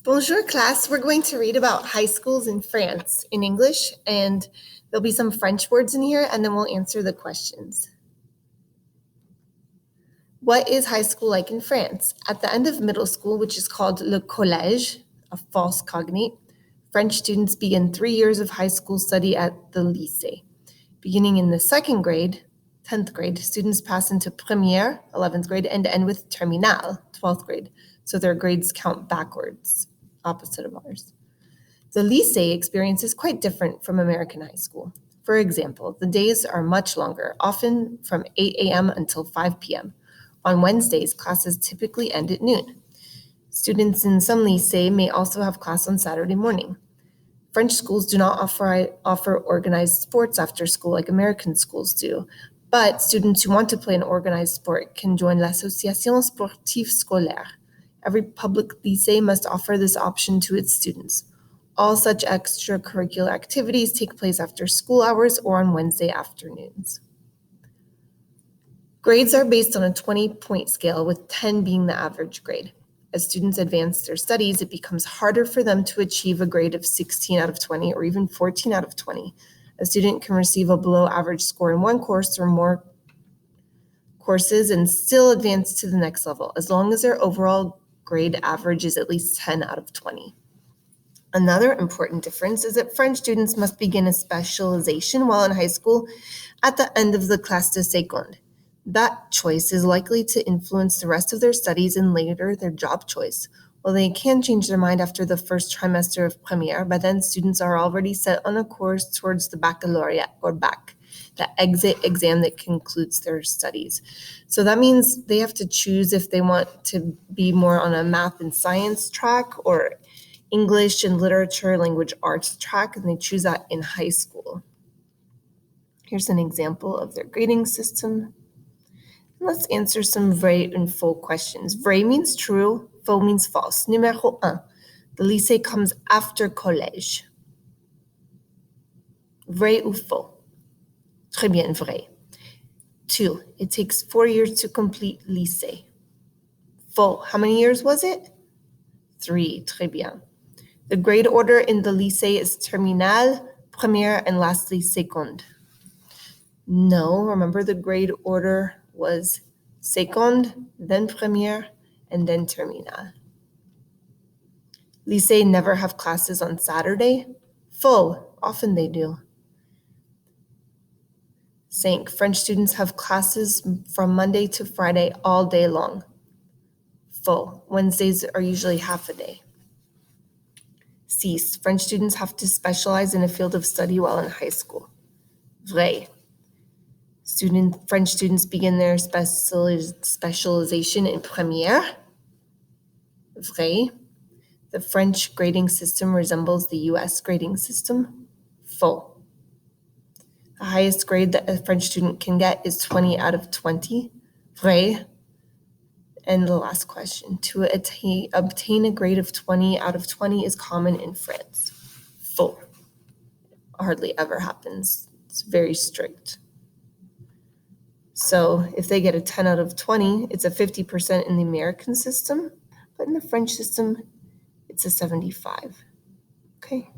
Bonjour class, we're going to read about high schools in France in English, and there'll be some French words in here, and then we'll answer the questions. What is high school like in France? At the end of middle school, which is called le collège, a false cognate, French students begin 3 years of high school study at the lycée. Beginning in the second grade, 10th grade, students pass into première, 11th grade, and end with terminale, 12th grade. So their grades count backwards, opposite of ours. The lycée experience is quite different from American high school. For example, the days are much longer, often from 8 a.m. until 5 p.m. On Wednesdays, classes typically end at noon. Students in some lycée may also have class on Saturday morning. French schools do not offer organized sports after school like American schools do, but students who want to play an organized sport can join l'Association Sportive Scolaire. Every public lycée must offer this option to its students. All such extracurricular activities take place after school hours or on Wednesday afternoons. Grades are based on a 20-point scale, with 10 being the average grade. As students advance their studies, it becomes harder for them to achieve a grade of 16 out of 20 or even 14 out of 20. A student can receive a below average score in one course or more courses and still advance to the next level, as long as their overall grade average is at least 10 out of 20. Another important difference is that French students must begin a specialization while in high school at the end of the classe de seconde. That choice is likely to influence the rest of their studies and later their job choice. While they can change their mind after the first trimester of première, by then students are already set on a course towards the baccalaureate or bac, the exit exam that concludes their studies. So that means they have to choose if they want to be more on a math and science track or English and literature, language arts track, and they choose that in high school. Here's an example of their grading system. Let's answer some vrai and faux questions. Vrai means true, faux means false. Numéro 1. The lycée comes after collège. Vrai ou faux? Très bien, vrai. 2. It takes 4 years to complete lycée. Faux. How many years was it? 3. Très bien. The grade order in the lycée is terminale, première, and lastly seconde. No, remember the grade order was seconde, then première, and then terminale. Lycée never have classes on Saturday? Faux, often they do. 5. French students have classes from Monday to Friday all day long. Faux, Wednesdays are usually half a day. 6. French students have to specialize in a field of study while in high school. Vrai. French students begin their specialization in première. Vrai. The French grading system resembles the US grading system. Faux. The highest grade that a French student can get is 20 out of 20. Vrai. And the last question, to obtain a grade of 20 out of 20 is common in France. Faux. Hardly ever happens. It's very strict. So if they get a 10 out of 20, it's a 50% in the American system, but in the French system, it's a 75. Okay.